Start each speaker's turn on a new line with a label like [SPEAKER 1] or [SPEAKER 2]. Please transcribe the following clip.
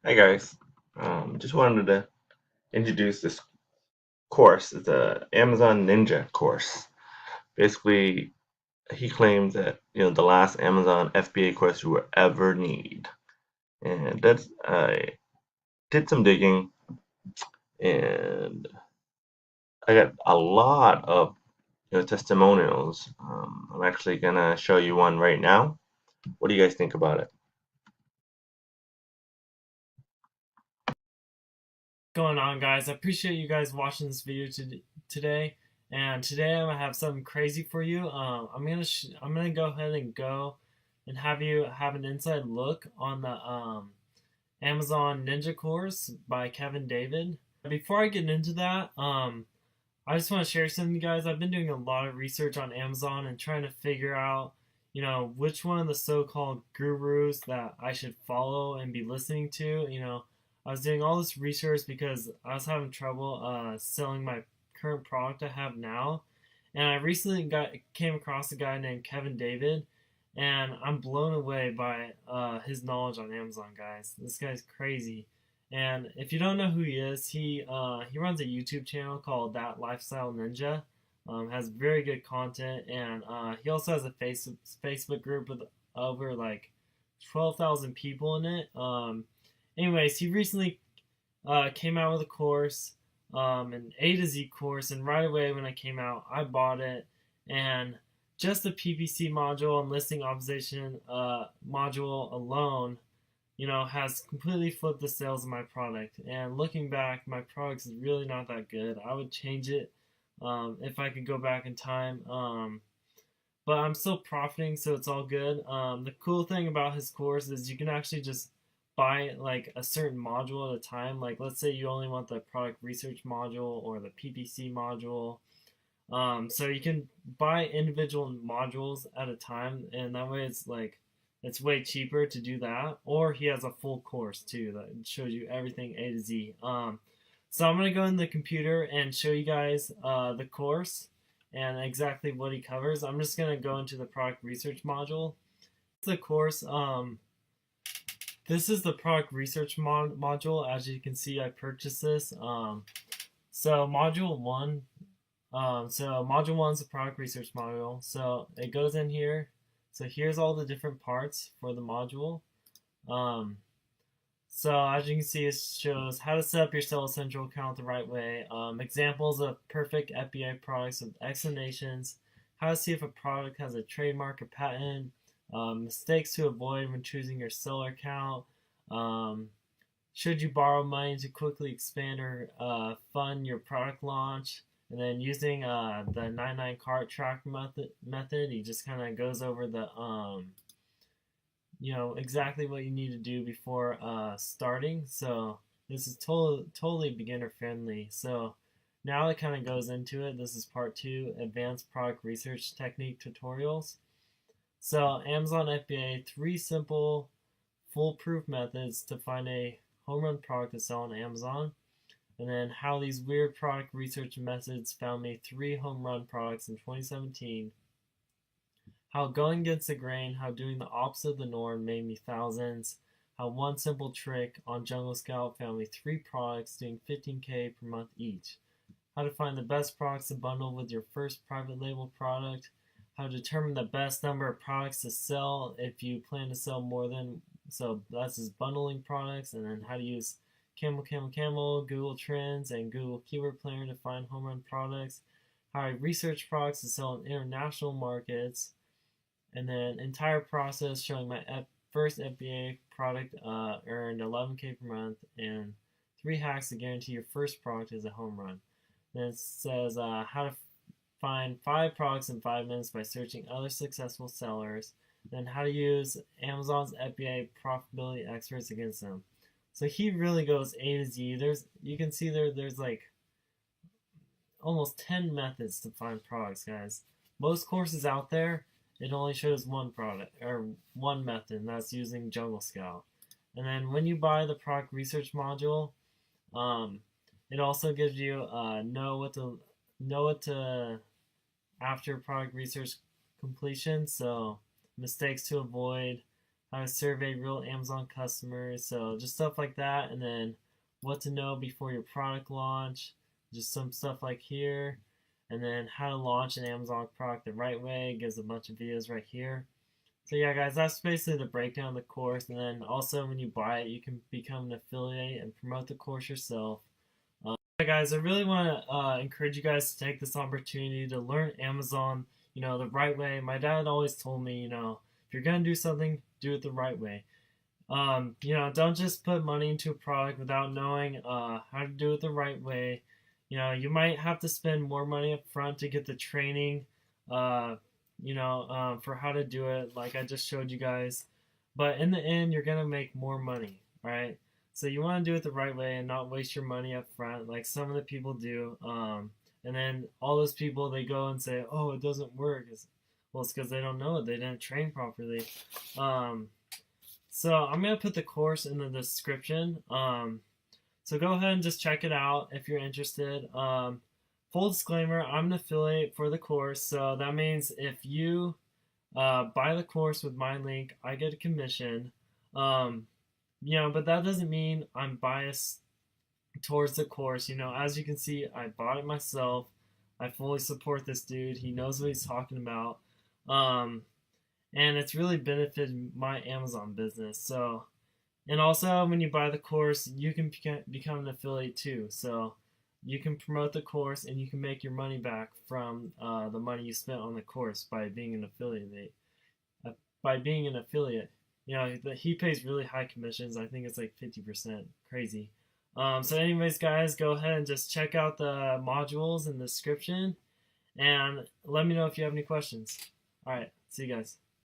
[SPEAKER 1] Hi guys. Just wanted to introduce this course. It's a Amazon Ninja course. Basically, he claims that the last Amazon FBA course you will ever need. And that's I did some digging and I got a lot of testimonials. I'm actually gonna show you one right now. What do you guys think about it?
[SPEAKER 2] Going on, guys? I appreciate you guys watching this video today. And today I'm gonna have something crazy for you. I'm gonna go ahead and go and have you have an inside look on the Amazon Ninja course by Kevin David. Before I get into that, I just want to share something, guys. I've been doing a lot of research on Amazon and trying to figure out, which one of the so-called gurus that I should follow and be listening to. I was doing all this research because I was having trouble selling my current product I have now, and I recently came across a guy named Kevin David, and I'm blown away by his knowledge on Amazon, guys. This guy's crazy. And if you don't know who he is, he runs a YouTube channel called That Lifestyle Ninja. Has very good content, and he also has a Facebook group with over like 12,000 people in it. Anyways, he recently came out with a course, an A to Z course, and right away when it came out, I bought it. And just the PPC module and listing optimization module alone has completely flipped the sales of my product. And looking back, my product is really not that good. I would change it if I could go back in time. But I'm still profiting, so it's all good. The cool thing about his course is you can actually just buy like a certain module at a time. Like let's say you only want the product research module or the PPC module. So you can buy individual modules at a time, and that way it's way cheaper to do that. Or he has a full course too that shows you everything A to Z. So I'm gonna go in the computer and show you guys the course and exactly what he covers. I'm just gonna go into the product research module. The course. This is the product research module. As you can see, I purchased this. So module one. So module one is the product research module. So it goes in here. So here's all the different parts for the module. Um, so as you can see, it shows how to set up your Seller Central account the right way. Examples of perfect FBA products with explanations. How to see if a product has a trademark or patent. Mistakes to avoid when choosing your seller account. Um, should you borrow money to quickly expand or fund your product launch? And then using the 99 cart track method, he just kind of goes over the exactly what you need to do before starting. So this is totally beginner friendly. So now it kind of goes into it. This is part two, advanced product research technique tutorials. So Amazon FBA, three simple foolproof methods to find a home run product to sell on Amazon. And then how these weird product research methods found me 3 home run products in 2017. How going against the grain, how doing the opposite of the norm made me thousands. How one simple trick on Jungle Scout found me 3 products doing 15K per month each. How to find the best products to bundle with your first private label product. How to determine the best number of products to sell if you plan to sell more than, so that's just bundling products. And then how to use Camel, Google Trends, and Google Keyword Planner to find home run products. How I research products to sell in international markets. And then entire process showing my first FBA product earned 11K per month, and 3 hacks to guarantee your first product is a home run. Then it says how to find 5 products in 5 minutes by searching other successful sellers. Then how to use Amazon's FBA profitability experts against them. So he really goes A to Z. You can see there's like almost 10 methods to find products, guys. Most courses out there, it only shows one product or one method, and that's using Jungle Scout. And then when you buy the product research module, it also gives you know what to after product research completion. So mistakes to avoid, how to survey real Amazon customers, so just stuff like that, and then what to know before your product launch, just some stuff like here, and then how to launch an Amazon product the right way. It gives a bunch of videos right here. So yeah, guys, that's basically the breakdown of the course. And then also when you buy it, you can become an affiliate and promote the course yourself. Yeah, guys, I really want to encourage you guys to take this opportunity to learn Amazon, the right way. My dad always told me, if you're gonna do something, do it the right way. Don't just put money into a product without knowing how to do it the right way. You might have to spend more money up front to get the training, for how to do it, like I just showed you guys. But in the end, you're gonna make more money, right? So you want to do it the right way and not waste your money up front, like some of the people do. And then all those people, they go and say, "Oh, it doesn't work." Well, it's because they don't know it. They didn't train properly. So I'm gonna put the course in the description. So go ahead and just check it out if you're interested. Full disclaimer, I'm an affiliate for the course, so that means if you buy the course with my link, I get a commission. But that doesn't mean I'm biased towards the course. As you can see, I bought it myself. I fully support this dude. He knows what he's talking about. And it's really benefited my Amazon business. So, and also when you buy the course, you can become an affiliate too. So you can promote the course and you can make your money back from the money you spent on the course by being an affiliate. He pays really high commissions. I think it's like 50%. Crazy. So anyways, guys, go ahead and just check out the modules in the description and let me know if you have any questions. All right, see you guys.